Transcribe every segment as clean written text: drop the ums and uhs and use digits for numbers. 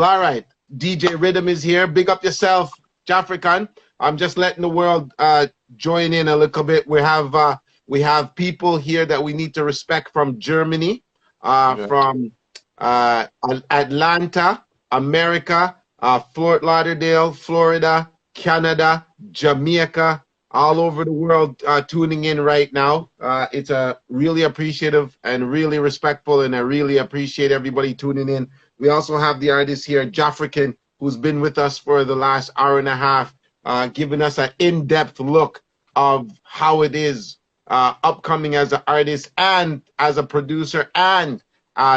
All right, DJ Rhythm is here. Big up yourself, Jahfrican. I'm just letting the world join in a little bit. We have people here that we need to respect from Germany, Yeah. from Atlanta, America, Fort Lauderdale, Florida, Canada, Jamaica, all over the world tuning in right now. It's a really appreciative and really respectful, and I really appreciate everybody tuning in. We also have the artist here, Jahfrican, who's been with us for the last hour and a half, giving us an in-depth look of how it is upcoming as an artist and as a producer, and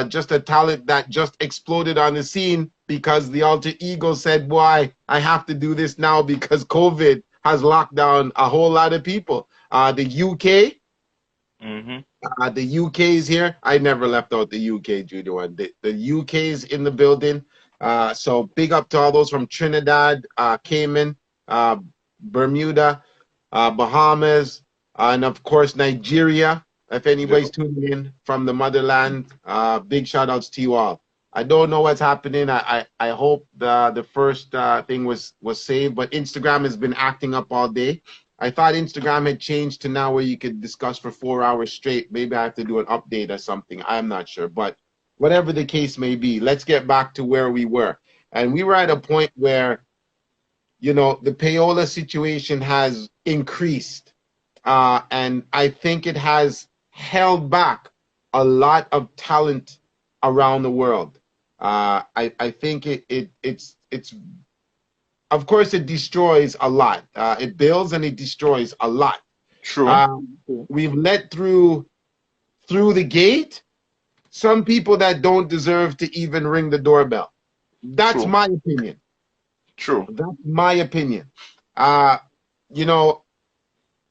just a talent that just exploded on the scene because the alter ego said, boy, I have to do this now because COVID has locked down a whole lot of people. The UK, the UK is here. I never left out the UK, Junior One. The UK is in the building. So big up to all those from Trinidad, Cayman, Bermuda, Bahamas, and of course Nigeria. If anybody's tuning in from the motherland, big shout outs to you all. I don't know what's happening. I hope the first thing was saved, but Instagram has been acting up all day. I thought Instagram had changed to now where you could discuss for 4 hours straight. Maybe I have to do an update or something. I'm not sure. But whatever the case may be, let's get back to where we were. And we were at a point where, you know, the Payola situation has increased. And I think it has held back a lot of talent around the world. I think it's of course it destroys a lot. It builds and it destroys a lot. True. We've let through the gate some people that don't deserve to even ring the doorbell. That's True. my opinion. True. That's my opinion. You know,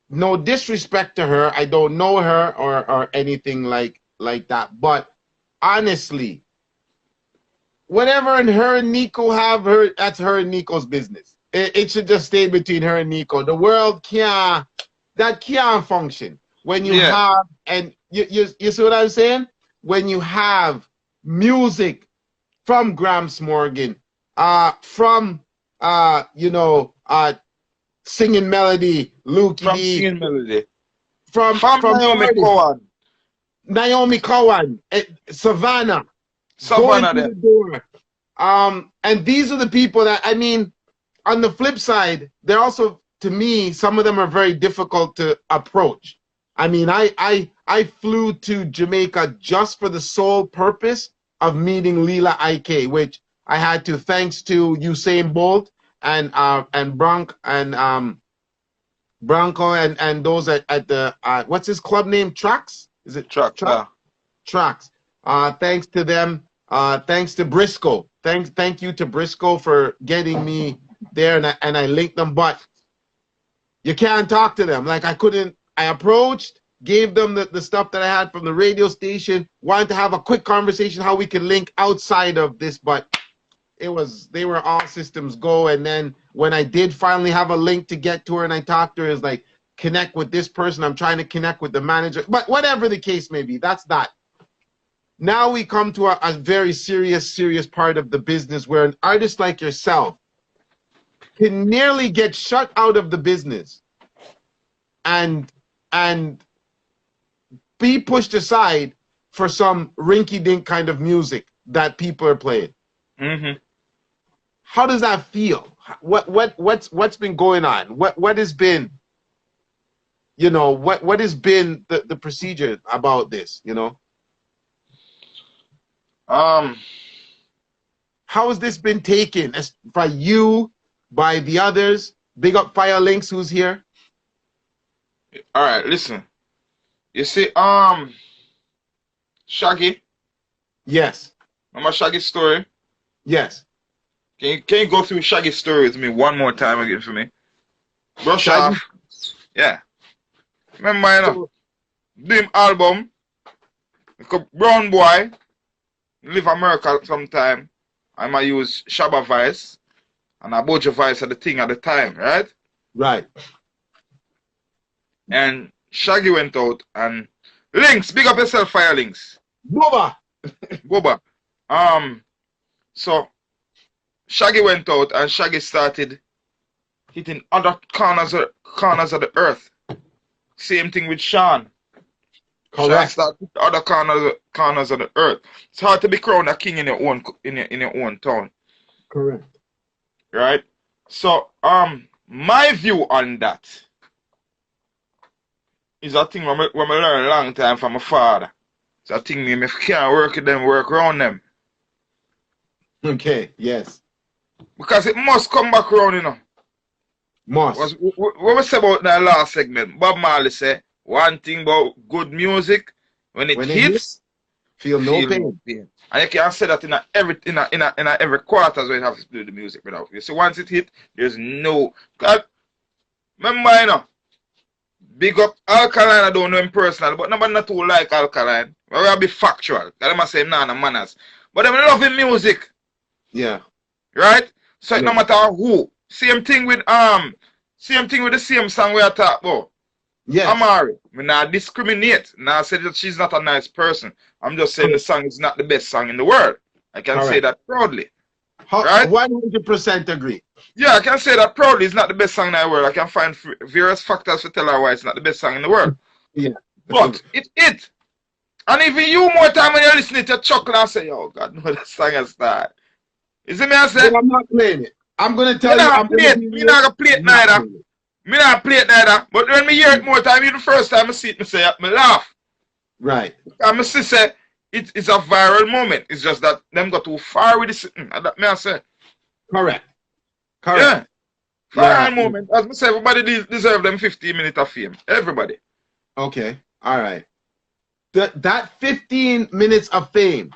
no disrespect to her. I don't know her or anything like that. But honestly, whatever her and Nico have, that's her and Nico's business. It should just stay between her and Nico. The world can't function when you have, and you see what I'm saying? When you have music from Gramps Morgan, from you know, Singing Melody, Luke D, Singing Melody, from Naomi Cowan, Savannah. Going to the door. And these are the people that, I mean, on the flip side, they're also, to me, some of them are very difficult to approach. I mean, I flew to Jamaica just for the sole purpose of meeting Lila IK, which I had to, thanks to Usain Bolt and Bronco and those at the what's his club name? Tracks? Is it Tracks? Tracks. Thanks to them. Thanks to Briscoe. Thank you to Briscoe for getting me there, and I linked them, but you can't talk to them. Like I approached, gave them the stuff that I had from the radio station, wanted to have a quick conversation how we could link outside of this, but they were all systems go. And then when I did finally have a link to get to her and I talked to her, it's like, connect with this person. I'm trying to connect with the manager, but whatever the case may be, that's that. Now we come to a very serious part of the business where an artist like yourself can nearly get shut out of the business and be pushed aside for some rinky-dink kind of music that people are playing. How does that feel? What's been going on? What has been, you know, what has been the procedure about this, you know? How has this been taken by you, by the others? Big up Fire Links, who's here. All right, listen. You see, Shaggy. Yes. Remember Shaggy's story? Yes. Can you go through Shaggy's story with me one more time again for me? Brush off. Yeah. Remember, you know, do him album. Brown boy. Live America sometime. I might use Shabba Vice and Abuja Vice at the thing at the time, right? Right. And Shaggy went out and Links, big up yourself, Fire Links. Boba. Boba. So Shaggy went out and Shaggy started hitting other corners of the earth. Same thing with Sean. Sean Correct. started other corners of the earth. It's hard to be crowned a king in your own town. Correct. Right? So my view on that is a thing when I learned a long time from my father. It's a thing me can't work with them, work around them. Okay, yes. Because it must come back around, you know. Must. What we say about that last segment, Bob Marley said, one thing about good music, when it hits, feel no pain. And you can say that in every quarter where you have to do the music without. You see, once it hit, there's no. Remember, you know, big up Alkaline, I don't know him personally, but nobody not too like Alkaline. We will be factual. They must say nah, no manners. But them love him music. Yeah. Right? So no matter who. Same thing with the same song we are talking about. Yeah. Amari. I not discriminate. Now I say that she's not a nice person. I'm just saying the song is not the best song in the world. I can say that proudly. Right? 100% agree. Yeah, I can say that proudly. It's not the best song in the world. I can find various factors to tell her why it's not the best song in the world. Yeah. But it. And even you more time when you listen to it, you chuckle and say, oh God, no, that song has started. You see me I say? But I'm not playing it. I'm going to tell you. I'm not going to play it neither. Me not play it neither. But when me hear it more time, even the first time I see it, I say, I laugh. Right. And I say, it's a viral moment. It's just that them got too far with this. That me I say. Correct. Yeah. Viral moment. As I say, everybody deserve them 15 minutes of fame. Everybody. Okay. All right. That 15 minutes of fame,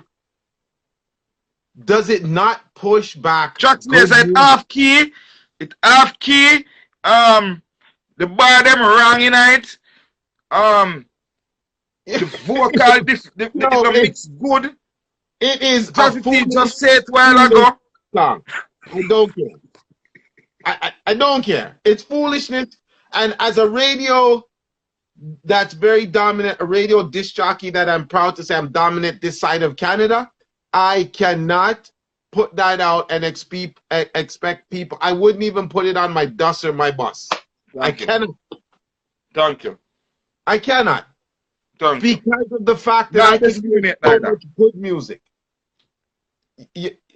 does it not push back? Tracks is half key. It half key. The bar them wrong in it. The vocal, the mix good. It is just said it a while ago. Song. I don't care. I don't care. It's foolishness. And as a radio that's very dominant, a radio disc jockey that I'm proud to say I'm dominant this side of Canada, I cannot put that out and expect people. I wouldn't even put it on my bus or my bus. I cannot. Thank you. I cannot. Because of the fact that I can hear so much good music.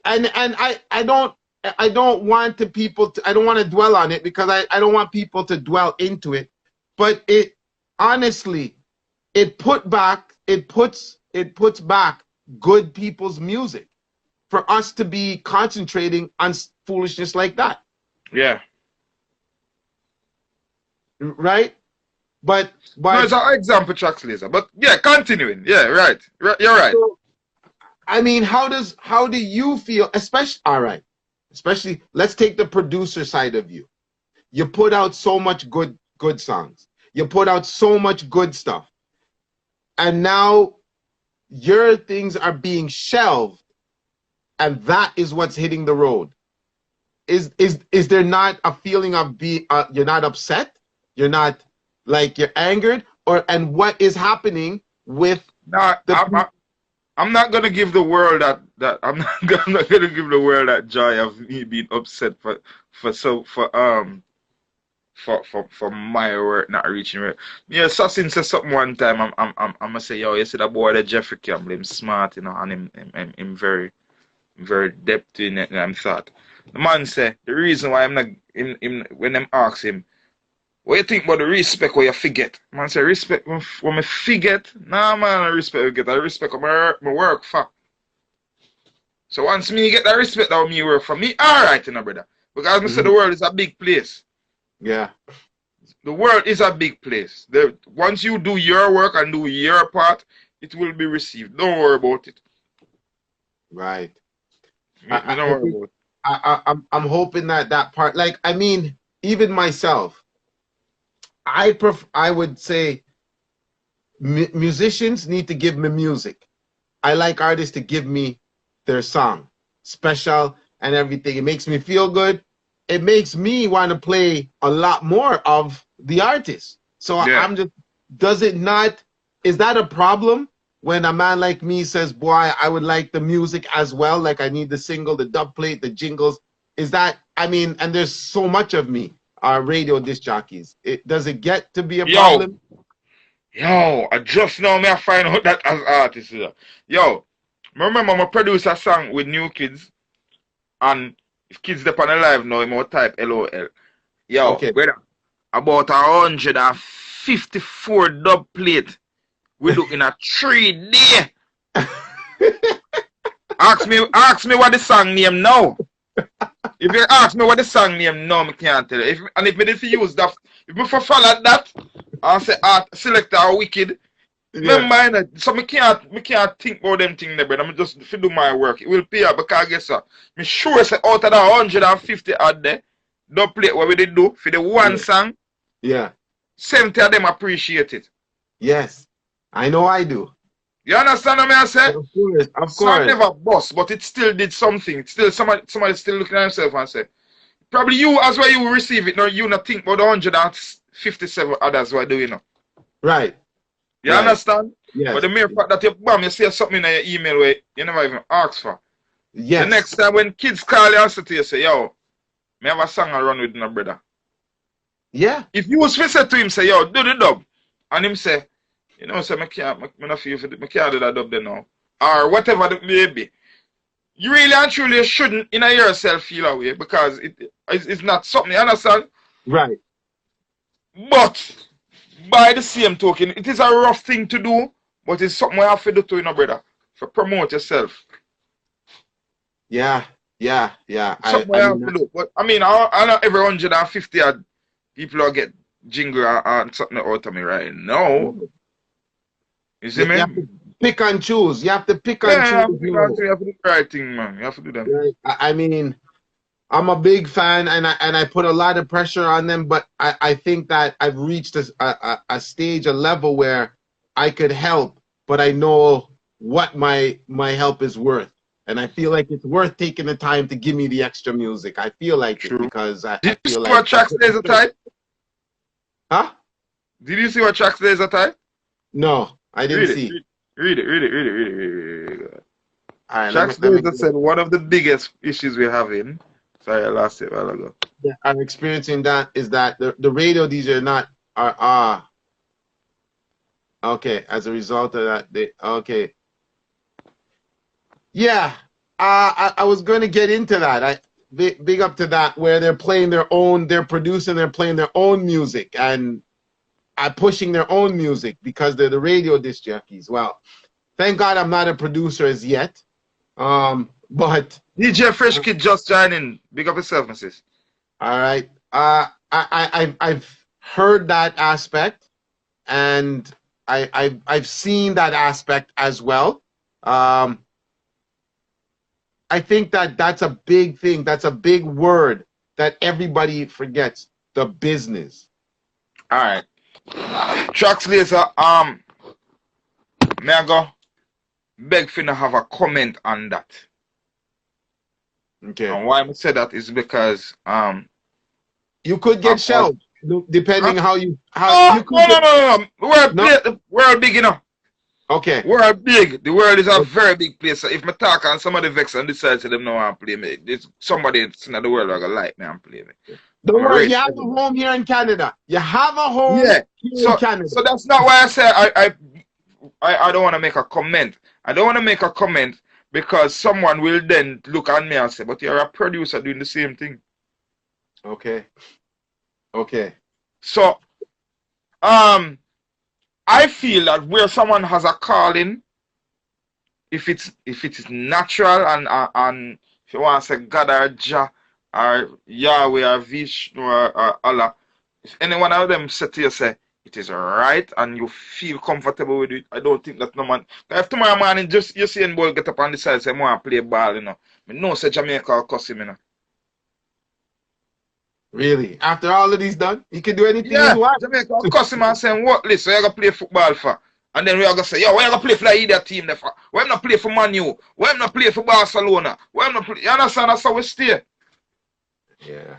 And I don't want to people to, I don't want to dwell on it because I don't want people to dwell into it. But it honestly, it puts back good people's music for us to be concentrating on foolishness like that. Yeah. Right? But no, it's an example tracks laser. But yeah, continuing. Yeah, right. You're right. So, I mean, how do you feel, especially let's take the producer side of you. You put out so much good songs. You put out so much good stuff. And now your things are being shelved, and that is what's hitting the road. Is there not a feeling of you're not upset? You're not like you're angered, and what is happening with I'm not gonna give the world that I'm not gonna give the world that joy of me being upset for my work not reaching it. Yeah, Sassin said something one time. I'm gonna say, yo, you see that boy, the Jahfrican, him smart, you know, and him very depth in it. And I'm thought the man said the reason why I'm not when them ask him, what you think about the respect where you forget? Man say respect when I forget. Nah man, I respect you get. I respect my work for. So once me get that respect that me work for me, alright, you know, brother. Because I say the world is a big place. Yeah. The world is a big place. Once you do your work and do your part, it will be received. Don't worry about it. Right. Don't worry about it. I'm hoping that part, like, I mean, even myself, I would say musicians need to give me music. I like artists to give me their song, special and everything. It makes me feel good. It makes me want to play a lot more of the artist. So yeah. I'm just, is that a problem when a man like me says, boy, I would like the music as well, like I need the single, the dub plate, the jingles, Is that, I mean, and there's so much of me, radio disc jockeys. Does it get to be a problem? Yo, I just now me I find out that as artist. Yo, I remember I produce a song with New Kids, and if kids dep on the live now, I'm type LOL. Yo, Okay. brother, about 154 dub plate we do in a 3 day. Ask me what the song name now. If you ask me what the song name now, I can't tell you. If me did use that, if me for follow that, and say art selector or wicked, remember, so me can't think about them things there, brother. I'm just if do my work. It will pay up because guess what? Me sure say out of that 150 odd there, don't play what we did do for the one song. Yeah. 70 of them appreciate it. Yes. I know I do. You understand what I say? Of course, of course. Song never bust, but it still did something. It's still somebody still looking at himself and say, probably you as well you will receive it. No, you not think about the 157 others who are doing it. Right. You understand? Yes. But the mere fact that you say something in your email where you never even ask for. Yes. The next time when kids call you and say to you, say, yo, me have a song I run with my brother. Yeah. If you was to say to him, say, yo, do the dub. And him say, you know, say, I can't do that dub there now. Or whatever it may be. You really and truly shouldn't in yourself feel away because it's not something, you understand? Right. But by the same token, it is a rough thing to do, but it's something you have to do to, you know, brother, for promote yourself. Yeah. Something you have to do. But I mean, I know every 150 people will get jingle and something out of me right now. You see me? You have to pick and choose. You have to pick and choose. You have to do the right thing, man. You have to do that. Right. I mean, I'm a big fan, and I put a lot of pressure on them, but I think that I've reached a stage, a level where I could help, but I know what my help is worth. And I feel like it's worth taking the time to give me the extra music. I feel like it because I Did feel you see like... what tracks there's a type? Huh? Did you see what tracks there's a type? No, I didn't see. Read it. All right, Tracks Laser said one of the biggest issues we're having. Sorry, I lost it a while ago. Yeah, I'm experiencing that is that the radio DJs are okay. As a result of that, yeah. I was going to get into that. Big up to that where they're playing they're producing, they're playing their own music and pushing their own music because they're the radio disc jockeys. Well, thank God I'm not a producer as yet. But DJ Fresh Kid just joining. Big up yourself, Mrs. All right. I've heard that aspect, and I've seen that aspect as well. I think that's a big thing. That's a big word that everybody forgets. The business. All right. Tracks Laser. May I go? Beg for to have a comment on that. Okay. And why I say that is because you could get shelved depending how you No. The world big enough. Okay. World big. The world is a very big place. So if I talk and somebody vex and decide to them no want to play me, there's somebody in the world that gonna like me and play me. Don't worry, you have a home here in Canada. You have a home here in Canada. So that's not why I say I don't want to make a comment. I don't want to make a comment because someone will then look at me and say, but you're a producer doing the same thing. Okay. So, I feel that where someone has a calling, if it is natural and if you want to say God or Jah or Yahweh or Vishnu or Allah, if any one of them say to you say it is right and you feel comfortable with it, I don't think that no man. If tomorrow morning just you see a boy get up on the side and say I want to play ball, you know, I know say Jamaica will cuss him, you know. Really? After all of these done, he can do anything he wants. Jamaica will cuss him and say, what listen, you gotta play football for? And then we are gonna say, yo, why you gonna play for the idiot team there for? Why not play for Man U? Why not play for Barcelona? Why not play? You understand? That's how we stay. Yeah.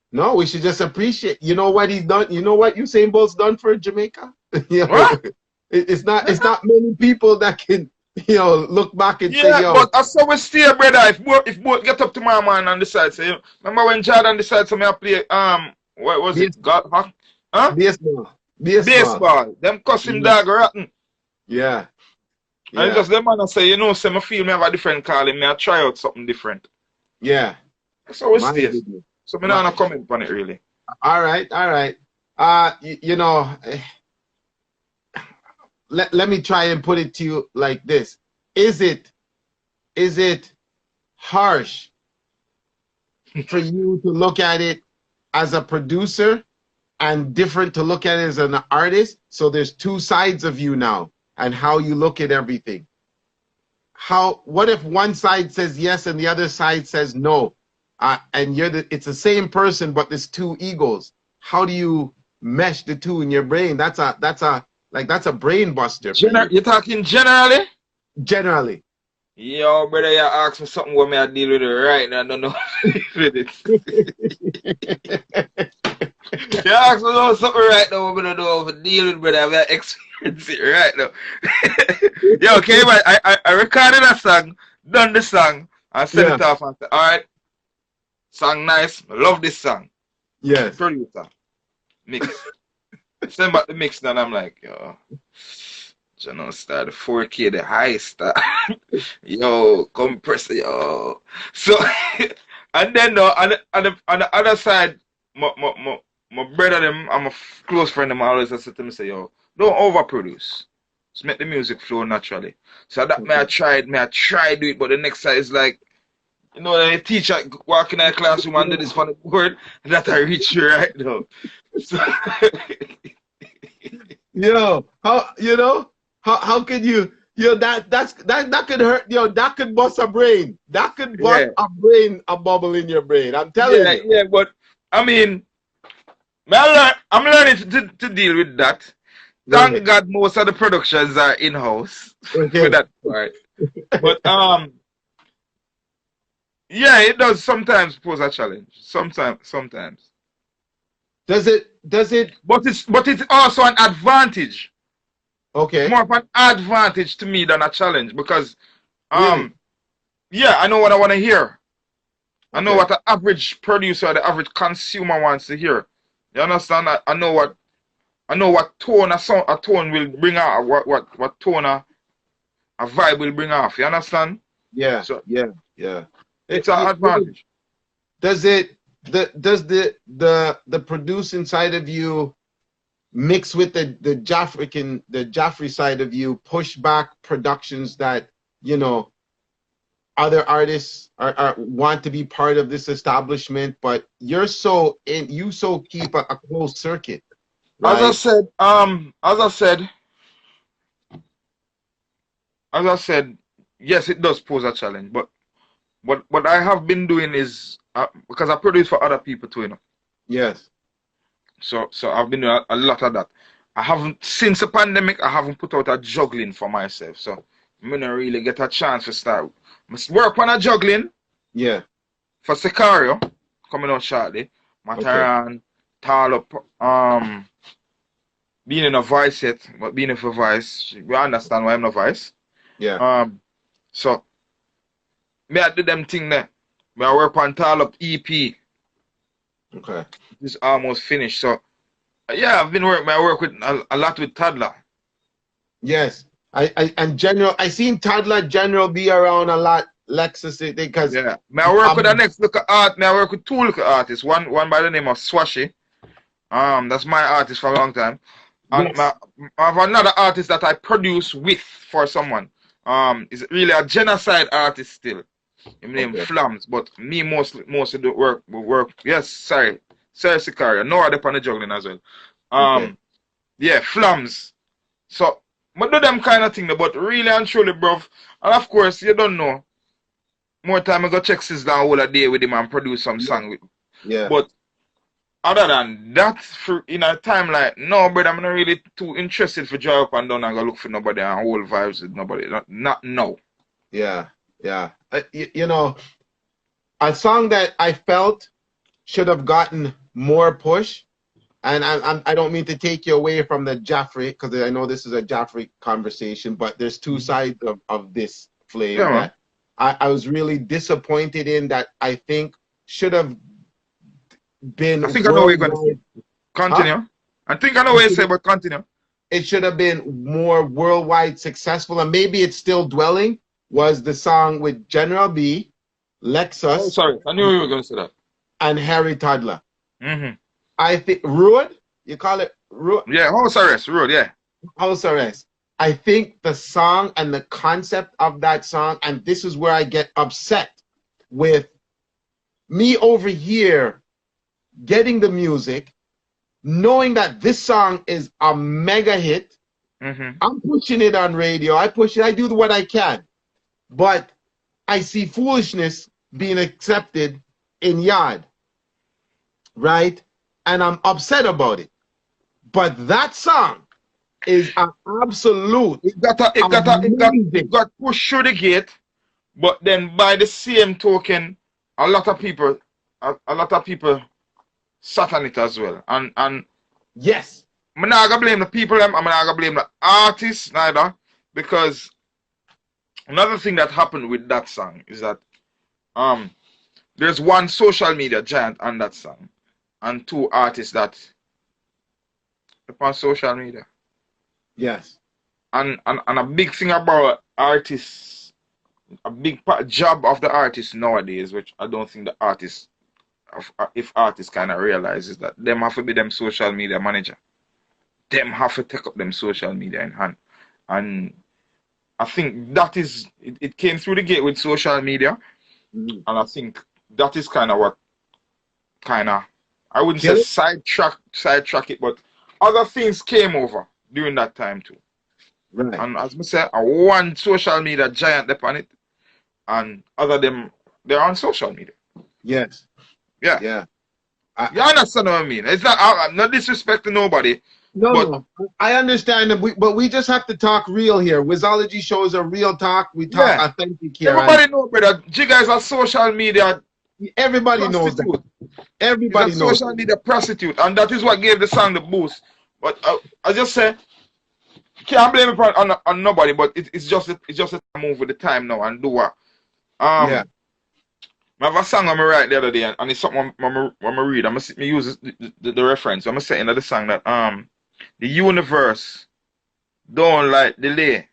No, we should just appreciate. You know what he's done? You know what Usain Bolt's done for Jamaica? You know, What? it's not many people that can look back and say, Yeah, yo, but I saw we stay, brother. If both get up tomorrow morning and decide, say, remember when Jordan decided to me I play what was base, it? God, huh? baseball, baseball. Baseball. Them cuss him Yeah, dog rotten. yeah, And yeah, just them man I say, say me feel me have a different calling, me I try out something different. yeah. That's how it My stays. goodness. So me not My, gonna comment on it really. all right, all right. Let me try and put it to you like this. Is it harsh for you to look at it as a producer and different to look at it as an artist? So there's two sides of you now and how you look at everything. What if one side says yes and the other side says no? And it's the same person, but there's two egos. How do you mesh the two in your brain? That's a brain buster for you. You talking generally? Generally. Yo, brother, you ask me something where me I deal with it right now. I don't know with it. You ask me something right now what I don't know how to deal with, brother. I experience it right now. Yo, okay, man, I recorded a song, done the song, and sent it off and said, alright, song nice, I love this song. Yes. Producer, mix. Send back the mix, and I'm like, yo, start the 4K, the high start. Yo, compressor, yo. So, and then, no, on the other side, my brother, them, I'm a close friend of mine, always said to me, say, yo, don't overproduce. Just make the music flow naturally. So that may I try do it, but the next side is like, the teacher walking in the classroom and do this funny word that I reach you right now. So, how could you that could hurt, that could bust a brain. That could bust a bubble in your brain. I'm telling you. Yeah, but I mean, I'm learning to deal with that. Thank God most of the productions are in-house for that part. But yeah, it does sometimes pose a challenge. Sometimes. Does it But it's also an advantage. Okay. More of an advantage to me than a challenge because really? yeah, I know what I want to hear. I know what the average producer or the average consumer wants to hear. You understand? I know what tone a tone will bring out, what tone a vibe will bring off. You understand? Yeah. So yeah. It's an advantage. Does the producing side of you mix with the Jahfrican side of you, push back productions that other artists are want to be part of this establishment, but you keep a closed circuit, right? As I said, yes, it does pose a challenge, but what I have been doing is because I produce for other people too, Yes. So I've been doing a lot of that. I haven't, since the pandemic, I haven't put out a juggling for myself. So I don't really get a chance to start. I work on a juggling. Yeah. For Sicario, coming out shortly. Mataran, Talop, being in a vice yet, but being in a vice, we understand why I'm not vice. Yeah. So me I do them thing there. Me I work on Talop EP. Okay. It's almost finished. So yeah, I work with a lot with Toddler. Yes. And General, I seen Toddler General be around a lot, Lexus, because May I work with the next look art. May I work with two look artists. One by the name of Swashy. That's my artist for a long time. And yes. I have another artist that I produce with for someone. Is really a genocide artist still. His name Flams, but me mostly do work. Yes, sorry, Sicario. No other on the juggling as well. Yeah, Flams. So, but do them kind of thing, but really and truly, bruv. And of course, you don't know. More time I go check Sizzla all a day with him and produce some song with him. Yeah. But other than that, in a time like, no, brother, I'm not really too interested for drive up and down and go look for nobody and hold vibes with nobody. Not no. Yeah. A song that I felt should have gotten more push and I don't mean to take you away from the Jaffrey, because I know this is a Jaffrey conversation, but there's two sides of this, Flav, Yeah, man. that I was really disappointed in, that I think should have I been think I know what you're going to say. worldwide. Huh? Continue. I think I know what you say, but continue. It should have been more worldwide successful, and maybe it's still dwelling, was the song with General B, Oh, Lexus, sorry. I knew you were going to say that. and Harry Toddler. Mm-hmm. I think Rude, you call it Rude, Yeah, house arrest, road, yeah. House Arrest. I think the song and the concept of that song, and this is where I get upset with me over here getting the music, knowing that this song is a mega hit. Mm-hmm. I'm pushing it on radio. I push it. I do what I can. But I see foolishness being accepted in yard, right? And I'm upset about it. But that song is an absolute It got pushed through the gate, but then by the same token, a lot of people sat on it as well. And yes. I'm not gonna blame the people, I'm not gonna blame the artists neither, because another thing that happened with that song is that there's one social media giant on that song and two artists that upon social media. Yes. And a big thing about artists, a big job of the artists nowadays, which I don't think the artists, if artists kind of realize, is that them have to be them social media manager. Them have to take up them social media in hand. And I think that is, it came through the gate with social media. Mm-hmm. And I think that is kind of what, I wouldn't say sidetrack it, but other things came over during that time too. Right. And as I said, I want social media giant up on it, and other them they're on social media. Yes. Yeah. Yeah. You understand what I mean? It's not, I'm not disrespecting nobody. No. I understand that, but we just have to talk real here. Wizology shows a real talk. We talk authentic here. Everybody knows, brother. Jigga is a social media. Everybody knows that. Everybody knows. Social media prostitute, and that is what gave the song the boost. But I just say, can't blame it on nobody. But it's just a move with the time now and do what. Yeah. I have a song I'm write the other day, and it's something I'm read. I'm gonna use the reference. I'm gonna say into the song that the universe don't like delay,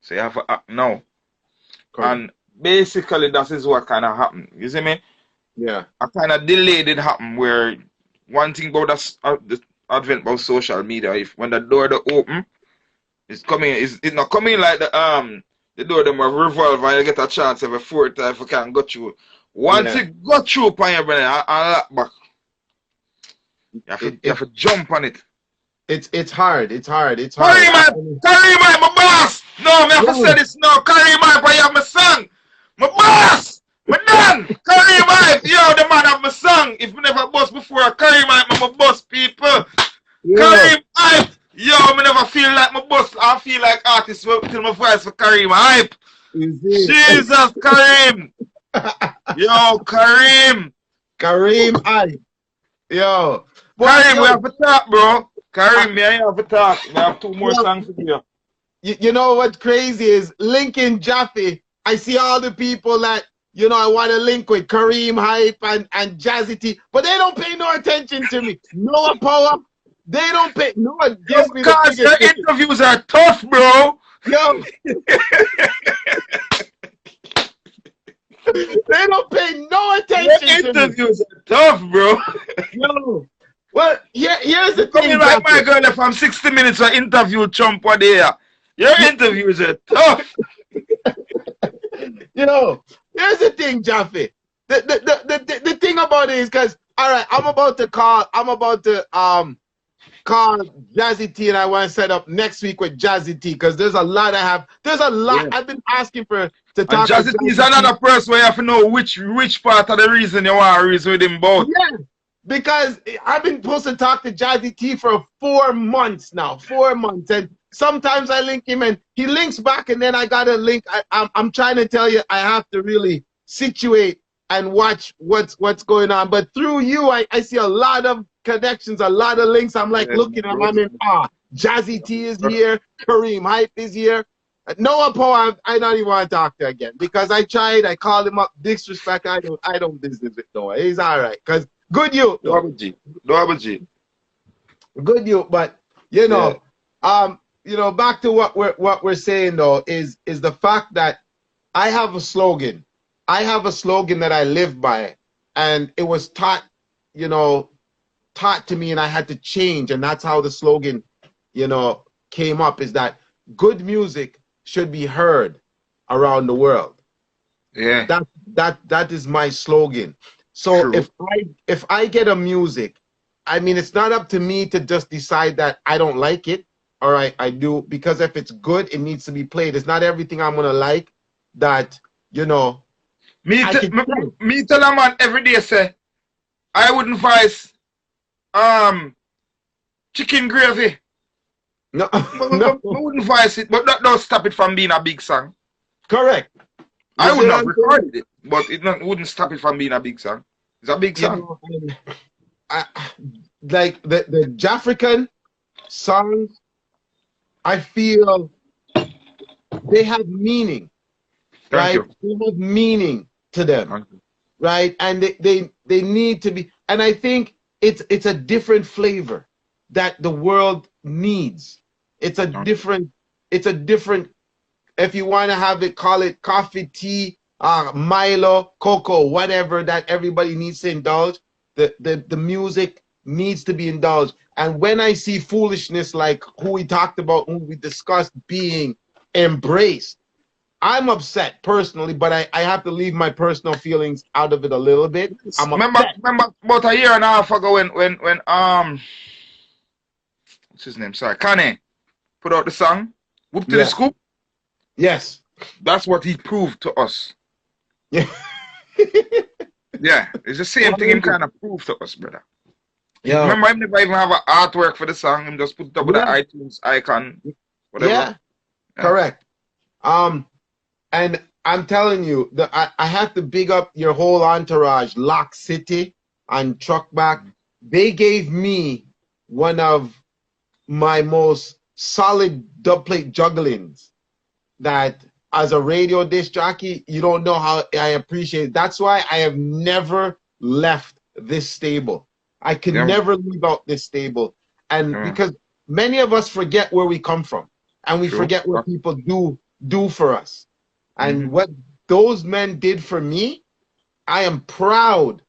so you have to act now. Correct. And basically that is what kind of happened. You see me? Yeah. A kind of delay did happen where one thing about the advent of social media, if when the door to open, it's not coming like the door them will revolve and you get a chance every 4 times if you can go through. Once it got through upon your brain and lock back, you have to jump on it. It's hard. It's hard. Kareem, my boss! No, me have to say this now. Kareem, I have my song. My boss! My done! Kareem, yo, the man have my song. If me never boss before, Kareem, I'm my boss, people. Yeah. Kareem, yo, me never feel like my boss. I feel like artist till my voice for Kareem, hype. Jesus, Kareem. Yo, Kareem, yo. Kareem, we have to talk, bro. Kareem, me have to talk. We have 2 more songs to do. You know what's crazy is linking Jaffe. I see all the people that, you know, I want to link with Kareem Hype and Jazzy T, but they don't pay no attention to me. Noah Power, they don't pay. No one gives me because your interviews are tough, bro. Yo. They don't pay no attention. Your interviews are tough, bro. Yo. Well, here's the thing. Like my girl, if I'm 60 minutes for interview Trump one day, your interviews are tough. You know, here's the thing, Jaffe. The thing about it is, because all right, I'm about to call Jazzy T, and I want to set up next week with Jazzy T, because there's a lot I've been asking to talk. Jazzy T is another person where you have to know which part of the reason you want to reason with him both. Yeah, because I've been supposed to talk to Jazzy T for 4 months now, 4 months, and sometimes I link him and he links back, and then I got to link. I'm trying to tell you, I have to really situate and watch what's going on. But through you, I see a lot of connections, a lot of links. I'm like looking at them, I'm in awe. Jazzy T is here, Kareem Hype is here. Noah Poe, I don't even want to talk to again because I tried, I called him up, disrespect. I don't business with Noah. He's all right. Because good youth, though. Double G. Good youth, but you know, back to what we're saying though is the fact that I have a slogan. I have a slogan that I live by, and it was taught to me, and I had to change, and that's how the slogan, came up. Is that good music should be heard around the world. Yeah. That is my slogan. So True. if I get a music, I mean, it's not up to me to just decide that I don't like it. All right, I do, because if it's good, it needs to be played. It's not everything I'm gonna like that, Me tell a man every day say I wouldn't voice chicken gravy. No, I wouldn't voice it, but that don't stop it from being a big song. Correct. I would not record it, but wouldn't stop it from being a big song. It's a big song. Like the Jahfrican songs, I feel they have meaning, right? They have meaning to them, right? And they need to be. And I think it's a different flavor that the world needs. It's a different, if you want to have it, call it coffee, tea, Milo, cocoa, whatever that everybody needs to indulge. The music needs to be indulged. And when I see foolishness like who we talked about, who we discussed being embraced, I'm upset personally, but I have to leave my personal feelings out of it a little bit. Remember about a year and a half ago when what's his name? Sorry, Kanye put out the song Whoop to the Scoop. Yes. That's what he proved to us. Yeah. Yeah, it's the same thing him kind of proved to us, brother. Yeah. Remember, him never even have an artwork for the song. Him just put it up with the iTunes icon, whatever. Yeah. Correct. And I'm telling you, I have to big up your whole entourage, Lock City and Truckback. They gave me one of my most solid dubplate jugglings that as a radio disc jockey, you don't know how I appreciate it. That's why I have never left this stable. I can never leave out this stable. And because many of us forget where we come from and we forget what people do for us. And what those men did for me, I am proud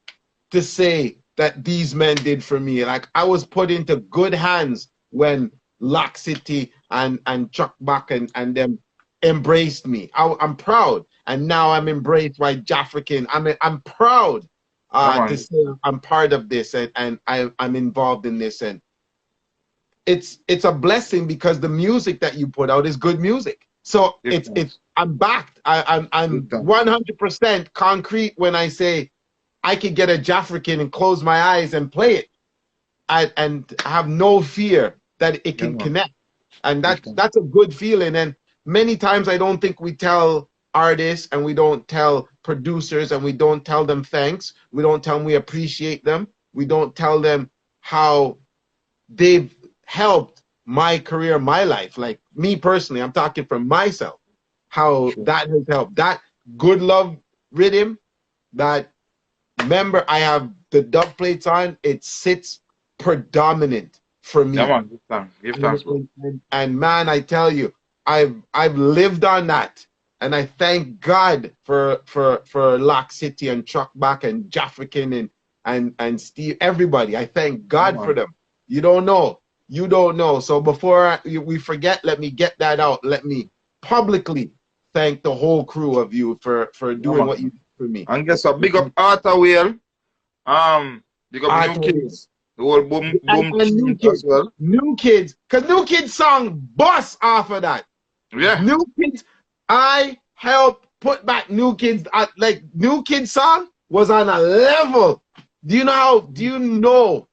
to say that these men did for me. Like, I was put into good hands when Lock City and Chuck Back and them embraced me. I'm proud. And now I'm embraced by Jahfrican. I'm proud to say I'm part of this and I'm involved in this. And it's a blessing because the music that you put out is good music. So I'm backed. I'm 100% concrete when I say I could get a Jahfrican and close my eyes and play it and have no fear that it can connect. And that's a good feeling. And many times I don't think we tell artists and we don't tell producers and we don't tell them thanks. We don't tell them we appreciate them. We don't tell them how they've helped my career, my life. Like me personally, I'm talking from myself, how that has helped. That good love rhythm, that, remember, I have the dub plates on, it sits predominant for me. Give thanks. And man, I tell you, I've lived on that. And I thank God for Lock City and Truckback and Jahfrican and Steve, everybody. I thank God for them. You don't know. You don't know. So before we forget, let me get that out. Let me publicly thank the whole crew of you for doing what you did for me. And guess what? Big up Arthur Whale. Big up New Kids. The whole boom new kids as well. New Kids. Because New Kids song bust off of that. Yeah. New Kids, I helped put back New Kids. Like New Kids song was on a level. Do you know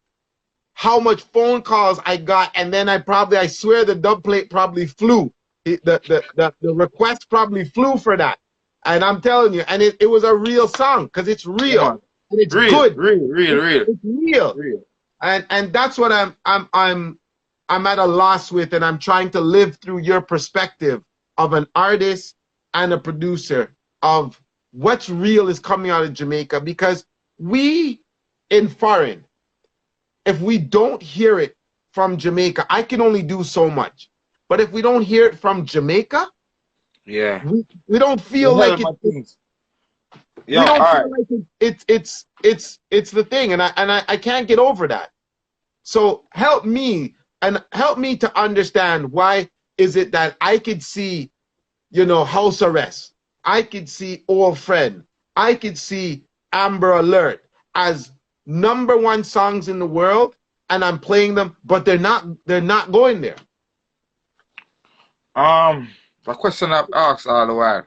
how much phone calls I got? And then I swear the dub plate probably flew. The request probably flew for that. And I'm telling you, and it was a real song because it's real. And it's good. Real. It's real. And that's what I'm at a loss with, and I'm trying to live through your perspective of an artist and a producer of what's real is coming out of Jamaica, because we in foreign, if we don't hear it from Jamaica, I can only do so much. But if we don't hear it from Jamaica, Yeah. we don't feel like it. We Yo, don't all feel right. like it's the thing, and I can't get over that. So help me to understand, why is it that I could see, House Arrest, I could see Old Friend, I could see Amber Alert as #1 songs in the world, and I'm playing them, but they're not going there. The question I've asked all the while.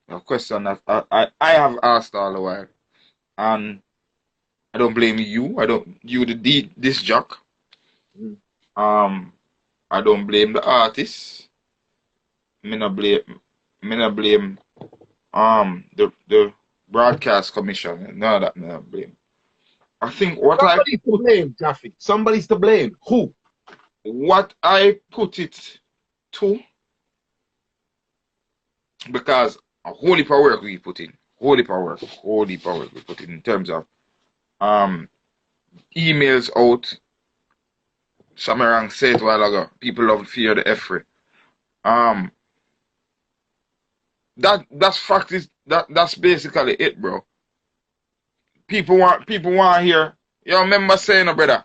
A question that I have asked all the while, and I don't blame you. You the this jock. I don't blame the artist. Me not blame the broadcast commission. No, that me not blame. I think Somebody's to blame, Jaffe. Somebody's to blame. Who? What I put it to, because a whole heap of work we put in. Whole heap of work we put in terms of emails out. Samarang said a while ago, people love fear the F-ray. That's fact is that's basically it, bro. People want to hear. You remember saying, brother,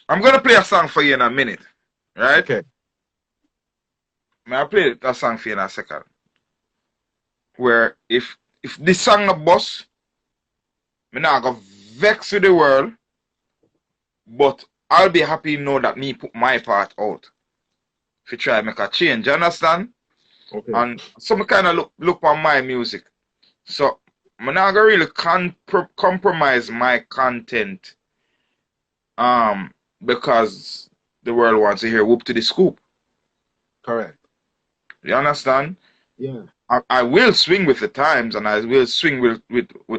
I'm gonna play a song for you in a minute, right? Okay. May I play that song for you in a second? Where if this song a bust, me not go vex with the world, but I'll be happy to know that me put my part out. If you try to make a change, you understand? Okay. And some kind of look on my music. So I'm not gonna really compromise my content because the world wants to hear whoop to the scoop. Correct. You understand? Yeah. I will swing with the times, and I will swing with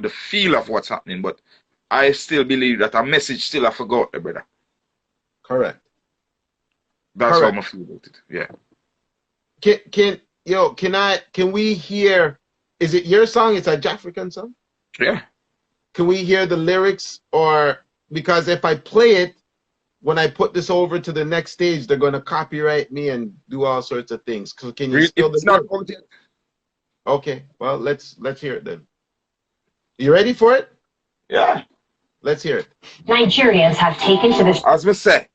the feel of what's happening, but I still believe that a message still I forgot, brother. Correct. That's how I feel about it. Yeah. Can we hear, is it your song? It's a Jahfrican song? Yeah. Can we hear the lyrics? Or because if I play it, when I put this over to the next stage, they're going to copyright me and do all sorts of things. Can you still? It's not out yet. Okay, well, let's hear it then. You ready for it? Yeah. Let's hear it. Nigerians have taken to the... As we say,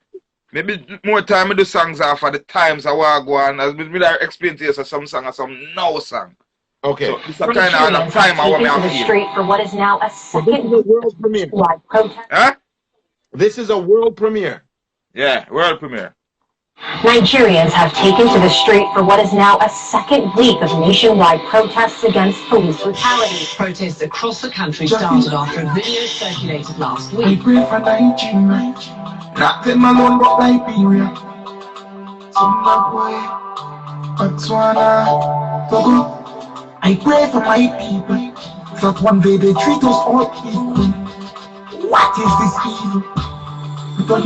maybe more time I do songs are for the times I want to go on. As we explain to you, so some song or some no song. Okay. So it's a kind of time I want me to the street for what is now a second world premiere. Protest. Huh? This is a world premiere. Yeah, world premiere. Nigerians have taken to the street for what is now a second week of nationwide protests against police brutality. Protests across the country started after a video circulated last week. I pray for Nigeria, not them alone but Liberia, Zimbabwe, Botswana, Togo. I pray for my people, so that one day they treat us all equal. What is this evil? Because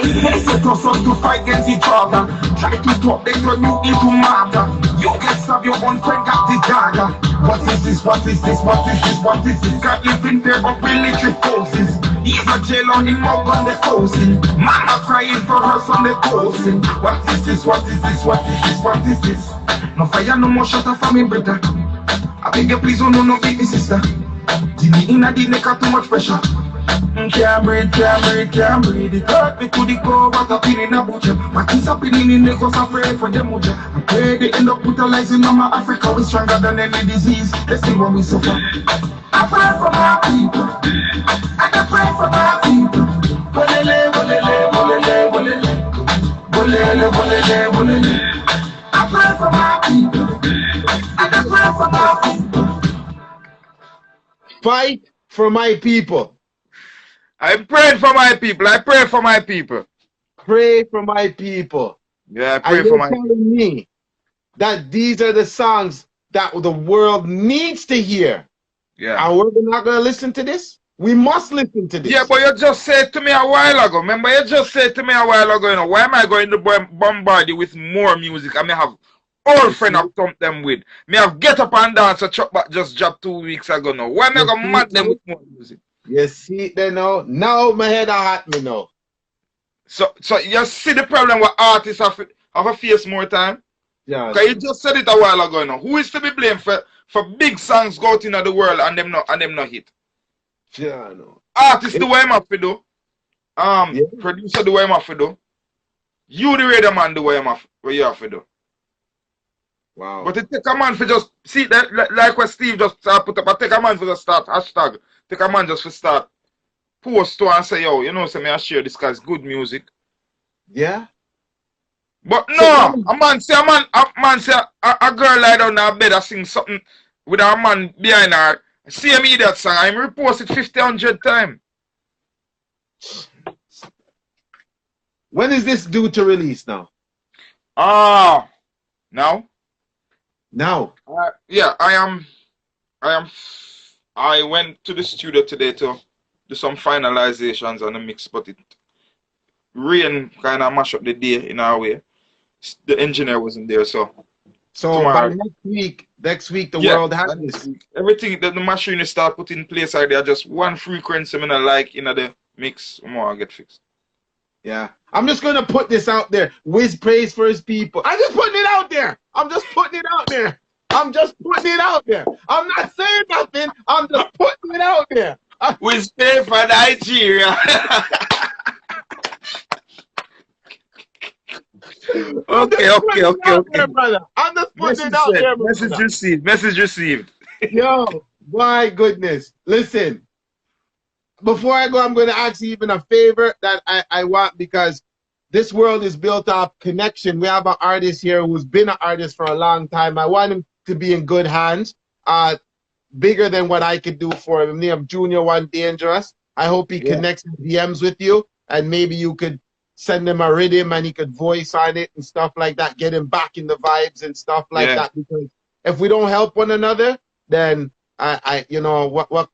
they set us up to fight against each other. Try to talk, they turn you into matter. You can stab your own friend, got the dagger. What is this? What is this? What is this? What is this? Got live in fear of military forces. He's a jailer in Mug on the coasting. Mama crying for us on the coasting. What is this? What is this? What is this? What is this? No fire, no more shutter for me, brother. I beg you, please, don't no beat me, sister. Dilly in a the neck, too much pressure. Can't breathe, can't breathe, can't breathe. It hurt me to the core, what a pain in a butcher. What is happening in Lagos, I pray for them, mucha. I pray they end up brutalizing Mama Africa. We're stronger than any disease. Let's see what we suffer. I pray for my people. I pray for my people. Bolele, bolele, bolele, bolele. Bolele, bolele, bolele. I pray for my people. I pray for my people. Fight for my people. I pray for my people. I pray for my people. Pray for my people. Yeah, I pray for my people. Are you telling me that these are the songs that the world needs to hear? Yeah. And we're not going to listen to this? We must listen to this. Yeah, but you just said to me a while ago. Remember, you just said to me a while ago, you know, why am I going to bombard you with more music? I may have all friends I've thumped them with. Me have Get Up and Dance a chop back just dropped 2 weeks ago now. Why am I going to mad them with more music? You see it there now? Now my head are hot me now. So you see the problem with artists have a face more time? Yeah. Because you just said it a while ago now. Who is to be blamed for big songs go out in the world and them not hit? Yeah, no. Artist the way him have to do. Producer the way him have to do. You the radio man the way you have to do. Wow. But it take a man for just see that like what Steve just put up. I take a man for just start hashtag. Take a man just for start post to and say, yo, you know, say me I share this guy's good music. Yeah. But no, a man say a girl lie down in her bed and sing something with a man behind her. See me that song, I'm repost it 50-100 times. When is this due to release now? Now? Now. Yeah, I went to the studio today to do some finalizations on the mix, but it rain kind of mash up the day in our way. The engineer wasn't there, so by next week the world has this. Everything that the machine is start put in place are there just one frequency I like in the mix more get fixed. Yeah. I'm just gonna put this out there. Wiz praise for his people. I'm just putting it out there. I'm just putting it out there. I'm not saying nothing. I'm just putting it out there. Wiz pray for Nigeria. Okay. Brother. I'm just putting it out there, brother. Message received. Yo, my goodness. Listen, before I go, I'm going to ask you even a favor that I want, because this world is built off connection. We have an artist here who's been an artist for a long time. I want him to be in good hands, bigger than what I could do for him. Named Junior One Dangerous. I hope he connects DMs with you, and maybe you could send him a rhythm and he could voice on it and stuff like that, get him back in the vibes and stuff like that. Because if we don't help one another, then you know what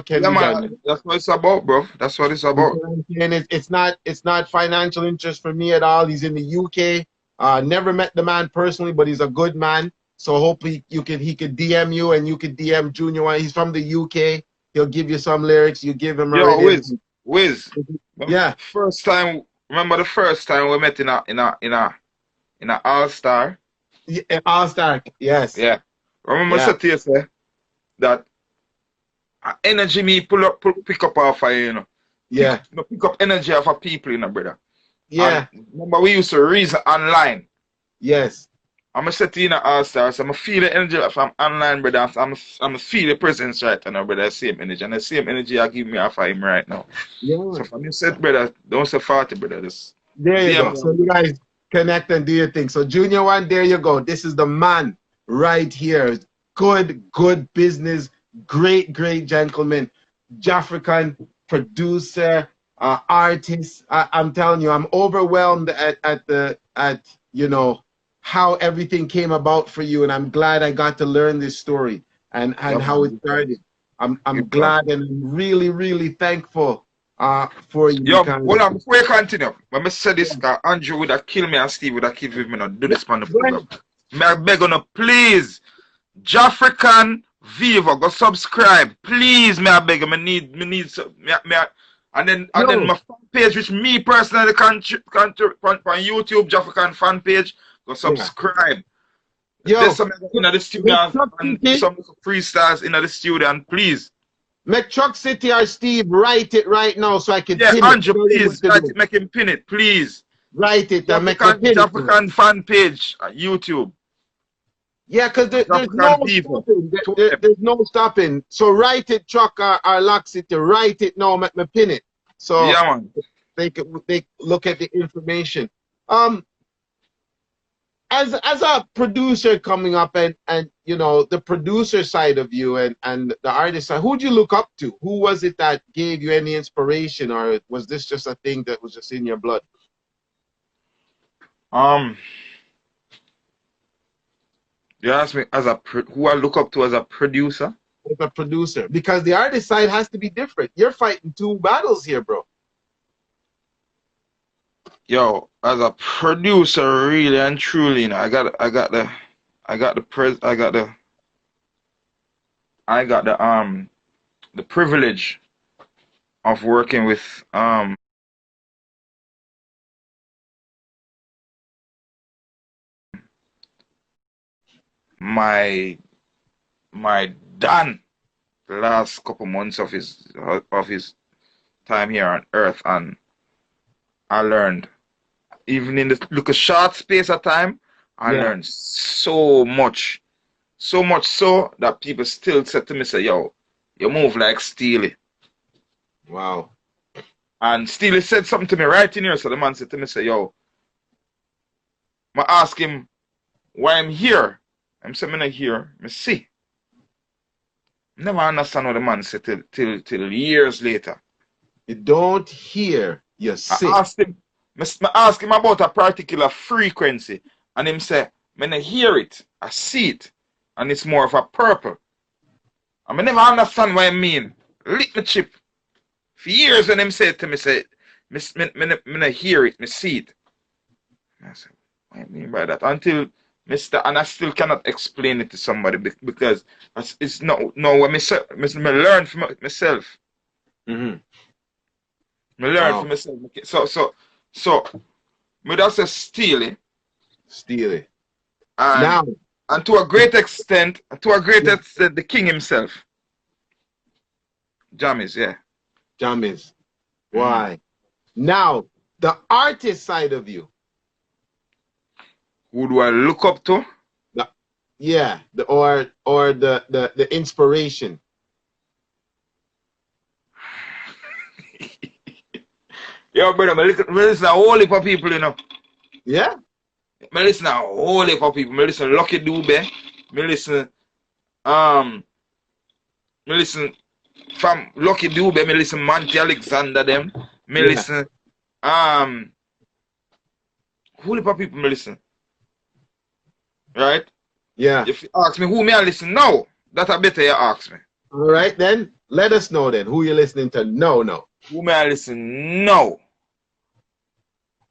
can be done? That's what it's about, bro. That's what it's about. And it's not financial interest for me at all. He's in the UK. Never met the man personally, but he's a good man. So hopefully he could DM you and you could DM Junior One. He's from the UK. He'll give you some lyrics. You give him a rhythm. Wiz. Yeah. Remember the first time we met in a All-Star? Yeah, All-Star, yes. Yeah. Remember I said to you, say, that energy me pick up off of, you know. Yeah. Pick up energy off of people, you know, brother. Yeah. And remember we used to reason online. Yes. I'm a set in All-Star, so I'm feel the energy from online, brother. I'm feel the presence right now, brother. The same energy. And the same energy I give me off of him right now. Yeah. So from you said, brother, don't say 40, brother. Just there you go. So you guys connect and do your thing. So Junior One, there you go. This is the man right here. Good business, great gentleman, Jahfrican producer, artist. I'm telling you, I'm overwhelmed at you know how everything came about for you, and I'm glad I got to learn this story and how it started. I'm glad and really thankful for you. Yo, hold on, before you continue, when I say this, Andrew would have killed me and Steve would have killed me not do this on the program. May I beg on please, Jahfrican Viva, go subscribe, please. May I beg you, and then my fan page, which me personally on YouTube, Jahfrican fan page. Go subscribe. Yo, there's some in the studio and some freestyles in the studio, and please. Make Chuck City or Steve write it right now so I can pin it. Andrew, please write it, make him pin it, please. Write it and make him pin it. Jahfrican fan page on YouTube. Yeah, because there's no stopping. There's no stopping. So write it, Chuck or Lock City. Write it now, make me pin it. So yeah, man. They look at the information. As a producer coming up and you know the producer side of you and the artist side, who'd you look up to? Who was it that gave you any inspiration, or was this just a thing that was just in your blood? You asked me who I look up to as a producer? as a producer? Because the artist side has to be different. You're fighting two battles here, bro. Yo, as a producer, really and truly, you know, I got the privilege of working with my Dan the last couple months of his time here on Earth, and I learned, even in the look a short space of time, I learned so much so that people still said to me, say, yo, you move like Steely. Wow. And Steely said something to me right in here. So the man said to me, say, yo, I ask him why I'm here. I'm saying, I'm not here. I see. Never understand what the man said till years later. You don't hear, you see. I asked him about a particular frequency, and him say, when I hear it, I see it, and it's more of a purple. I never understand what I mean. Lick the chip. For years when him said to me, say, I hear it, I see it. I said, what do you mean by that? Until and I still cannot explain it to somebody because it's no what I learn from myself. Mm-hmm. I learn from myself. So me just say Steely. And to a great extent, the king himself. Jammies, yeah. Jammies. Why? Now, the artist side of you. Who do I look up to? Or the inspiration. Yo, brother, I listen to a whole heap of people, you know. Yeah? I listen to a whole heap of people. I listen to Lucky Dube. I listen from Lucky Dube. I listen Monty Alexander them. I listen whole heap of people I listen. Right? Yeah. If you ask me who may I listen now, that I better you ask me. All right, then. Let us know then who you're listening to. No. Who may I listen now?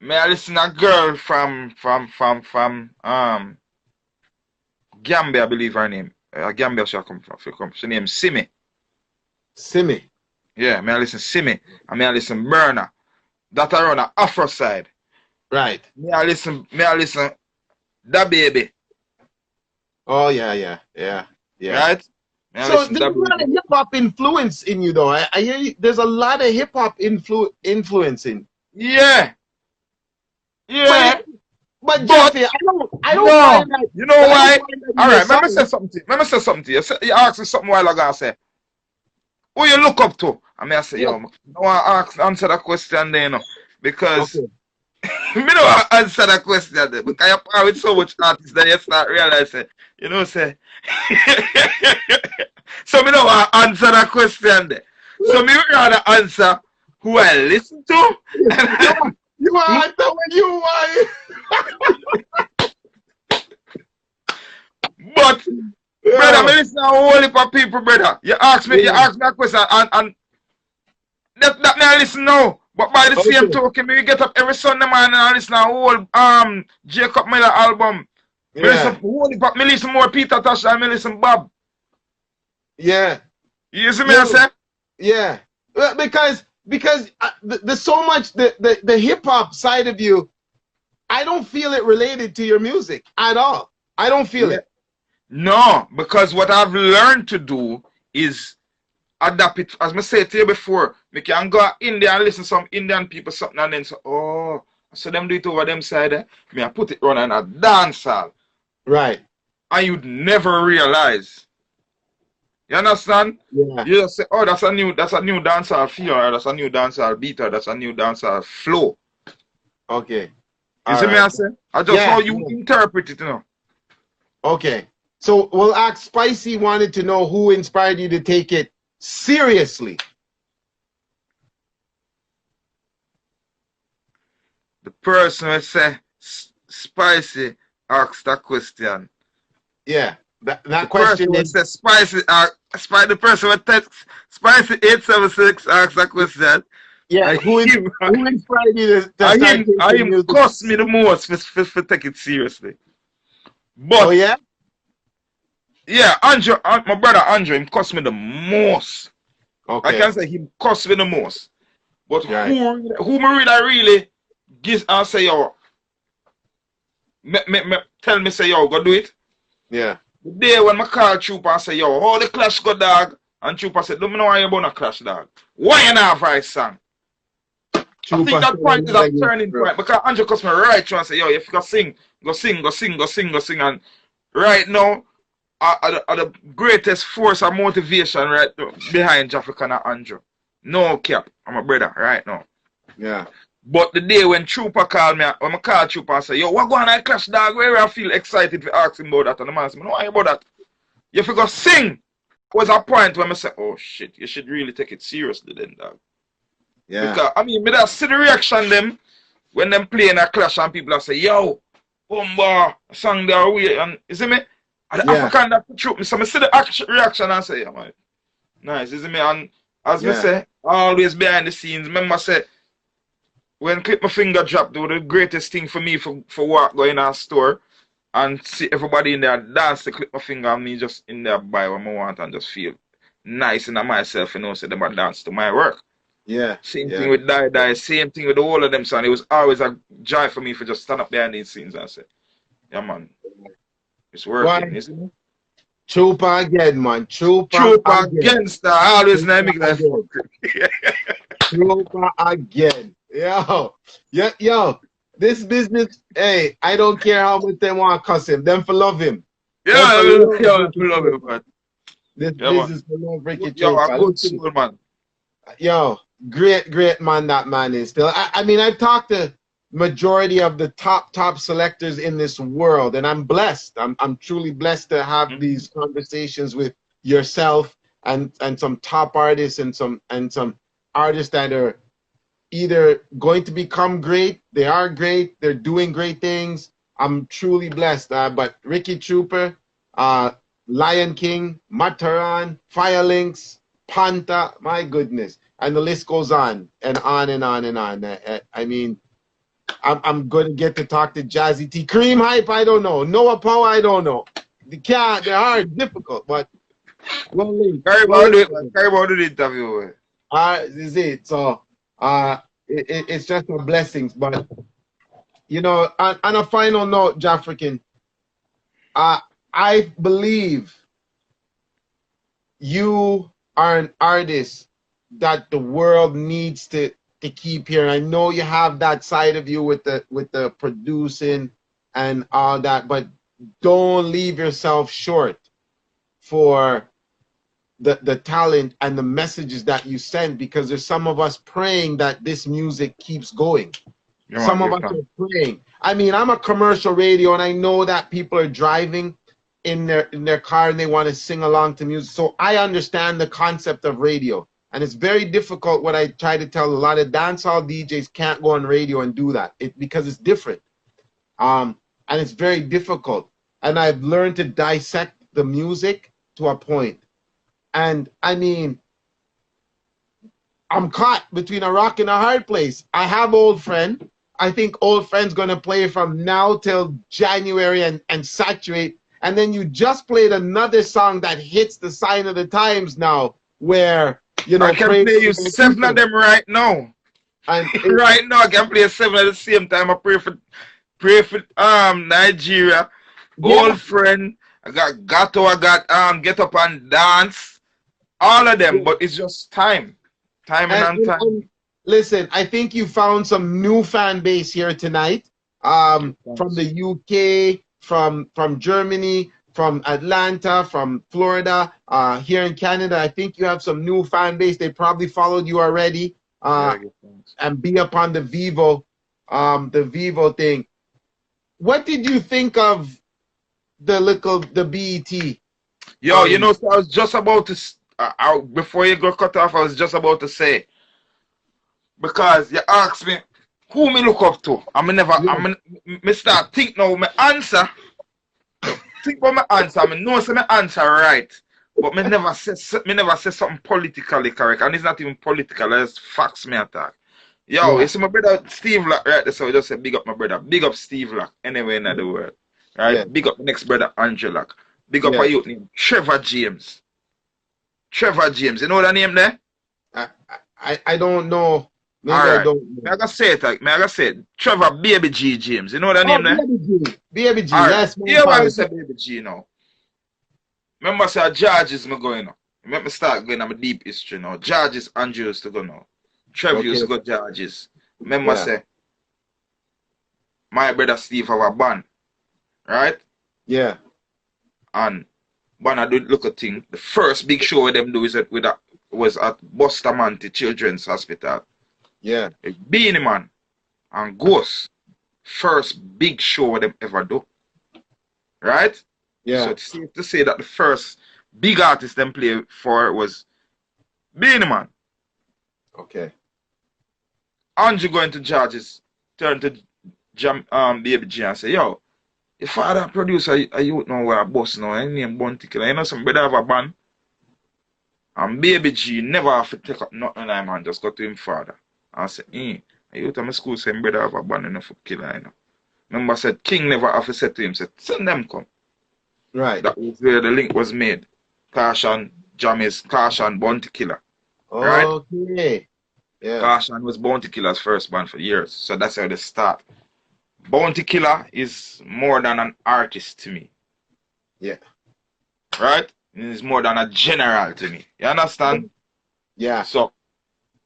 May I listen to a girl from Gambia, I believe her name. Gambia she come from. She named Simi. Simi. Yeah, may I listen Simi. And may I listen Burner. That around the Afro side. Right. May I listen Da Baby. Oh yeah. Right? So there's a lot of hip hop influence in you, though. I hear you, there's a lot of hip hop influence in. Yeah. But Jeffy, I don't find that. You know why? All right, let me say something to you. You asked me something while ago. I say, who you look up to? I mean, I say, yo, I answer that question there, you know, because me don't answer that question there, because you're part with so much artists that you start realizing, you know, say. So me don't want to answer that question there. So me rather answer who I listen to. You are answer when you want. But brother, me listen to a whole heap of people, brother. You ask me a question, and that me I listen now. But by the same token, me get up every Sunday morning and listen to a whole Jacob Miller album. Me listen more Peter Tosh and me listen Bob. Yeah. You see me I say? Yeah. Because there's so much the hip hop side of you, I don't feel it related to your music at all. I don't feel it. No, because what I've learned to do is adapt it. As I said to you before, me can go to India and listen to some Indian people something and then say, oh, so them do it over them side. Me I put it on in a dance hall. Right. And you'd never realize. You understand? Yeah. You just say, oh, that's a new dancehall feel, or that's a new dancehall beat, or that's a new dancehall flow. Okay. You see me I say? I just how you interpret it, you know. Okay. So we'll ask Spicy wanted to know who inspired you to take it seriously. The person who say Spicy asked that question. Yeah. That question is Spicy Spy the person with text Spicy 876 asks a question. Yeah, who inspired you to start taking music? Cost me the most for take it seriously. But oh yeah? Yeah, Andrew, my brother Andrew, him cost me the most. Okay. I can say he cost me the most. But right. who me really gives and say, yo, tell me say, yo, go do it. Yeah. The day when I call Trooper and say, yo, how the clash go dog? And Trooper said, don't know why you about a clash dog. Why you not voice song? Trooper, I think that point is a turning point because Andrew cost me right through and say, yo, if you go sing. And right now, are the greatest force and motivation right behind Jahfrican and Andrew. No cap. I'm a brother right now. Yeah. But the day when Trooper called me, when I call Trooper and say, yo, what going on clash dog? Where I feel excited to ask him about that. And the man said, no, why about that? You forgot sing. Was a point when I said, oh shit, you should really take it seriously then, dog. Yeah. Because I mean, I see the reaction them when them playing a clash and people are say, yo, Bumba, song there away. And you see me? And the African that truth me. So I see the reaction and say, yeah, man. Nice, you see me? And as me say, always behind the scenes, remember say, when Clip My Finger dropped, it was the greatest thing for me for walk going in a store and see everybody in there dance to Clip My Finger and me just in there buy what I want and just feel nice in myself, you know, so them a dance to my work. Yeah. Same thing with Die, same thing with all of them, son. It was always a joy for me for just stand up behind these scenes and say, yeah, man, it's working, isn't it? Trooper again, man. Trooper again, star. I always make that Trooper again. Yo, this business, hey, I don't care how much they want to cuss him. Them for love him. Yeah, I love him, man. This business for love Ricky Trooper. Yo, a good single man. Yo, great man that man is still. I mean, I've talked to majority of the top selectors in this world, and I'm blessed. I'm truly blessed to have these conversations with yourself and some top artists and some artists that are either going to become great, they are great, they're doing great things. I'm truly blessed. But Ricky Trooper, Lion King, Mataran, Firelinks, Panta, my goodness. And the list goes on and on and on and on. I mean, I'm going to get to talk to Jazzy T. Cream Hype, I don't know. Noah Power, I don't know. They're hard, difficult, but well, very about the interview. This is it. So it's just a blessings. But you know, on a final note, Jahfrican, I believe you are an artist that the world needs to keep hearing. I know you have that side of you with the producing and all that, but don't leave yourself short for the talent and the messages that you send, because there's some of us praying that this music keeps going. Some of us are praying. I mean, I'm a commercial radio and I know that people are driving in their car and they want to sing along to music. So I understand the concept of radio. And it's very difficult. What I try to tell a lot of dancehall DJs can't go on radio and do that because it's different. And it's very difficult. And I've learned to dissect the music to a point. And I mean, I'm caught between a rock and a hard place. I have Old Friend. I think Old Friend's going to play from now till January and saturate. And then you just played another song that hits the sign of the times now, where, you know, I can play you 7 of them right now. And right now I can play 7 at the same time. I pray for Nigeria, Old Friend. I got Gato. I got Get Up and Dance. All of them, but it's just time and time. Listen, I think you found some new fan base here tonight. From the UK, from Germany, from Atlanta, from Florida, here in Canada. I think you have some new fan base. They probably followed you already, and be upon the Vivo thing. What did you think of the BET? Yo, you know, so I was just about to before you got cut off, I was just about to say, because you asked me who me look up to. Me start think now. My answer. Think about my answer. I know say my answer right. but me never say something politically correct, and it's not even political. It's facts me attack. Yo, Yeah. you see my brother Steve Lock right there, so I just say big up my brother, big up Steve Lock anywhere in the world, right? Yeah. Big up the next brother Andrew Lock, big up Yeah. a youth named Trevor James. Trevor James, you know the name there? I don't know. Maybe All I right. don't know. May I gotta say it? May I gotta say it? Trevor Baby G James, you know the Oh, name there? Baby G. Baby G. All right. Yes, my Yeah, why father. me say Baby G now? Remember, say George's me going now. Let me start going on my deep history now. George's Andrew used to go now. Trevor used to go George's. Remember, say my brother Steve have a band, right? Yeah. And band I do look at thing. The first big show with them do is was at Bustamante Children's Hospital. Yeah. Beanie Man and Ghost. First big show them ever do. Right? Yeah. So it's safe to say that the first big artist them play for was Beanie Man. Okay. Andrew going to George's, turn to Baby G and say, yo, your father producer, you know where I boss now, I name Bounty Killer. You know some brother have a band? And Baby G never have to take up nothing like man, just go to him father. And say, you tell my school say brother have a band enough for killer, you know. Remember said King never have to say to him, said, send them come. Right. That was where the link was made. Caution, Caution, Bounty Killer. Right? Okay. Yeah. Caution was Bounty Killer's first band for years. So that's how they start. Bounty Killer is more than an artist to me. Yeah. Right? It is more than a general to me. You understand? Yeah. So,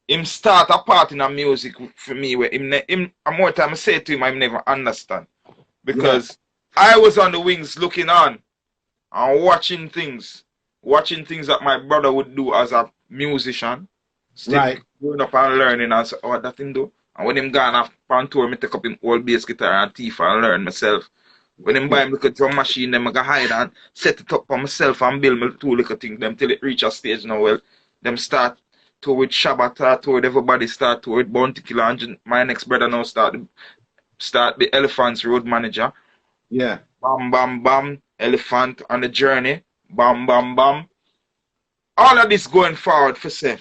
him start a part in a music for me where him more time I say to him, I never understand. Because I was on the wings looking on and watching things that my brother would do as a musician. Still growing up and learning and say, oh, that thing do. And when him gone off on tour, I take up him old bass guitar and teeth and learn myself. When him buy him little drum machine, them I go hide and set it up for myself and build my two little things them till it reach a stage now. Well, them start tour with Shabbat, tour with everybody start tour with Bounty Killer, and my next brother now start the Elephants Road Manager. Yeah. Bam, bam, bam. Elephant on the journey. Bam, bam, bam. All of this going forward for say.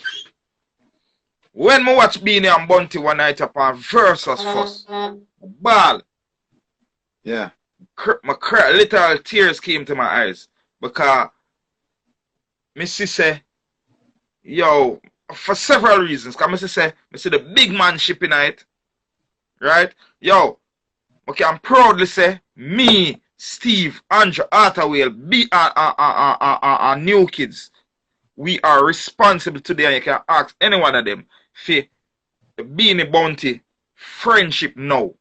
When I watch Beanie and Bounty one night upon Versus first, ball. Yeah. Little tears came to my eyes because Missy say, yo, for several reasons. Because Missy say, I see the big man shipping it, right? Yo, okay, I'm proudly say, me, Steve, Andrew, Arthurwell, our new kids, we are responsible today, and you can ask any one of them for the Beanie Bounty friendship now.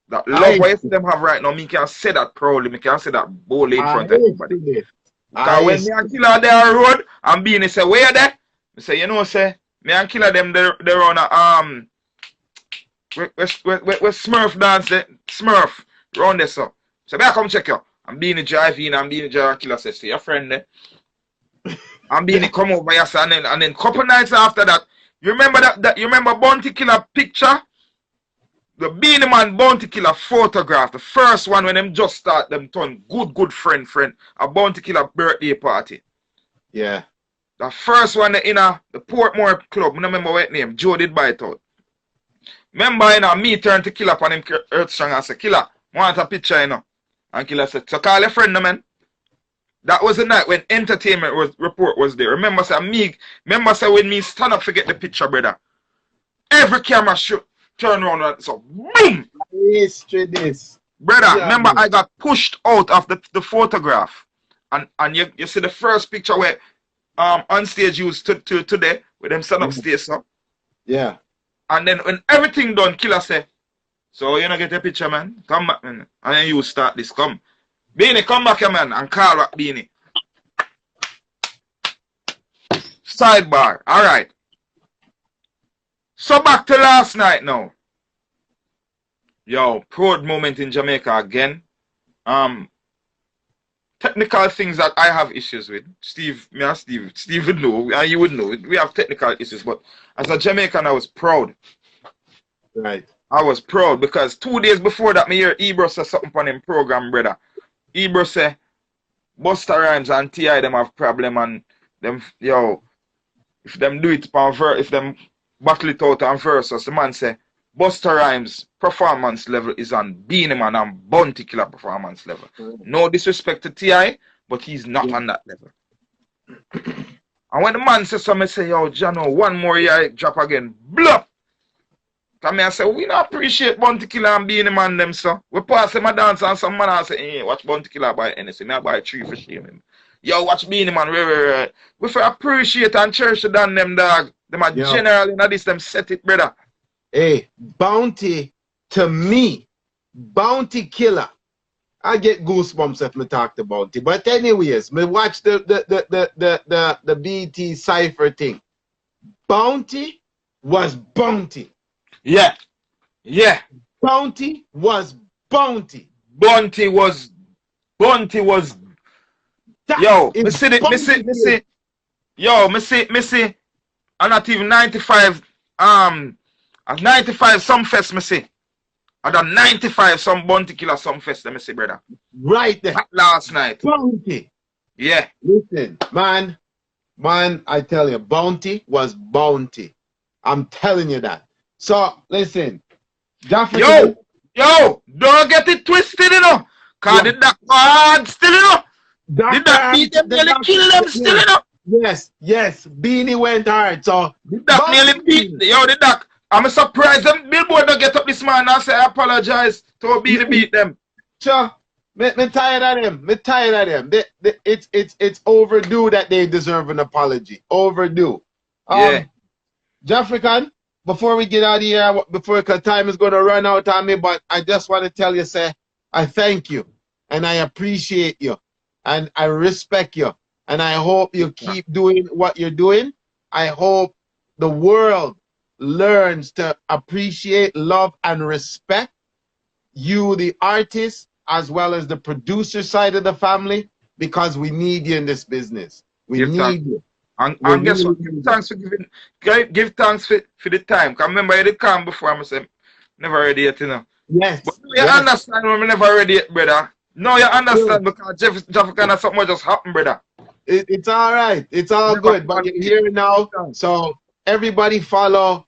That love what them have right now, me can say that proudly, me can say that boldly in front of everybody. Because when me and Killer they on road, and Beanie say, where they? I say, you know, say, me and Killer them, they're on a, where Smurf dance, Smurf, round there, so. So, better come check you. I'm Beanie drive in, and Beanie drive and Killer says, see your friend there. And Beanie come over here, and then couple nights after that, you remember you remember Bounty Killer picture? The Beanie Man Bounty Killer photograph, the first one when them just start them turn good friend, a Bounty Killer birthday party. Yeah. The first one in the Portmore Club, I don't remember what name, Joe did buy it out. Remember, me turn to Killer upon him Earthstrong and say, Killer, want a picture, you know? And Killer said, so call your friend, man. That was the night when entertainment report was there. Remember, say when me stand up forget the picture, brother. Every camera shoot, turn around and so boom! History this. Brother, remember I got pushed out of the photograph. And you see the first picture where on stage used today, with them stand upstairs, so. Yeah. And then when everything done, Killer say, so you know get a picture, man. Come back, man. And then you start this. Come. Beanie, come back here, man, and call back Beanie. Sidebar. Alright. So back to last night now. Yo, proud moment in Jamaica again. Technical things that I have issues with. Steve would know, and you would know. We have technical issues, but as a Jamaican, I was proud. Right. I was proud because 2 days before that, me hear Ebro say something on him program, brother. Ebro say, Busta Rhymes and T.I. them have problem and them, yo, if them do it on verse, if them battle it out on verses, the man say, Busta Rhymes performance level is on Beenie Man and Bounty Killer performance level. No disrespect to T.I., but he's not on that level. And when the man says something, I say, yo, Jano, one more year drop again. Blup! Come here, I say, we don't appreciate Bounty Killer and Beenie Man them, so. We pass him a dance and some man I say, hey, watch Bounty Killer buy anything. I buy 3 for shame. Yo, watch Beenie Man, right. We for appreciate and cherish them, dog. Them are generally not this, them set it, brother. Hey, Bounty, to me, Bounty Killer. I get goosebumps if me talk to Bounty. But anyways, me watch the BT Cypher thing. Bounty was Bounty. Yeah. Yeah. Bounty was Bounty. Bounty was yo, me see. Yo, me see. I'm not even 95. At 95 some fest me see. At 95 some Bounty Killer some fest me see, brother. Right there. Last night. Bounty. Yeah. Listen, man, I tell you, Bounty was Bounty. I'm telling you that. So listen, Jahfrican. Yo, don't get it twisted, you know. Cause did that hard still, you know. Did that beat them, nearly kill them still, you know. Yes. Beanie went hard. So did that nearly beat did that. I'm surprised them Billboard don't get up this man and say I apologize to Beanie beat them. Sure. Me tired of them. It's overdue that they deserve an apology. Overdue. Jahfrican, before we get out of here, because time is going to run out on me, but I just want to tell you, say, I thank you and I appreciate you and I respect you and I hope you keep doing what you're doing. I hope the world learns to appreciate, love, and respect you, the artist, as well as the producer side of the family, because we need you in this business. We need you. And guess what? Give thanks for giving. Give thanks for the time. Cause remember you did come before I say never ready yet, you know. Yes. But you understand when we never ready yet, brother. No, you understand because Jahfrican has something just happened, brother. It's all right. It's all good. But you're here now. So everybody follow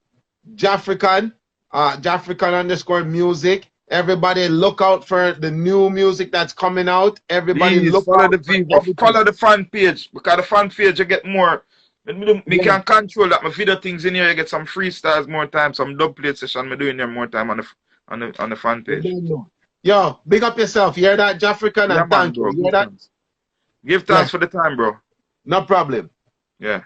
Jahfrican, Jahfrican_music. Everybody look out for the new music that's coming out. Everybody please look follow out follow the fan page, because the fan page you get more. Me can control that. My video things in here, you get some freestyles more time, some dub plate session. Me doing there more time on the fan page. Yo, big up yourself. You hear that, Jahfrican? And thank you. You hear that? Give thanks for the time, bro. No problem. Yeah.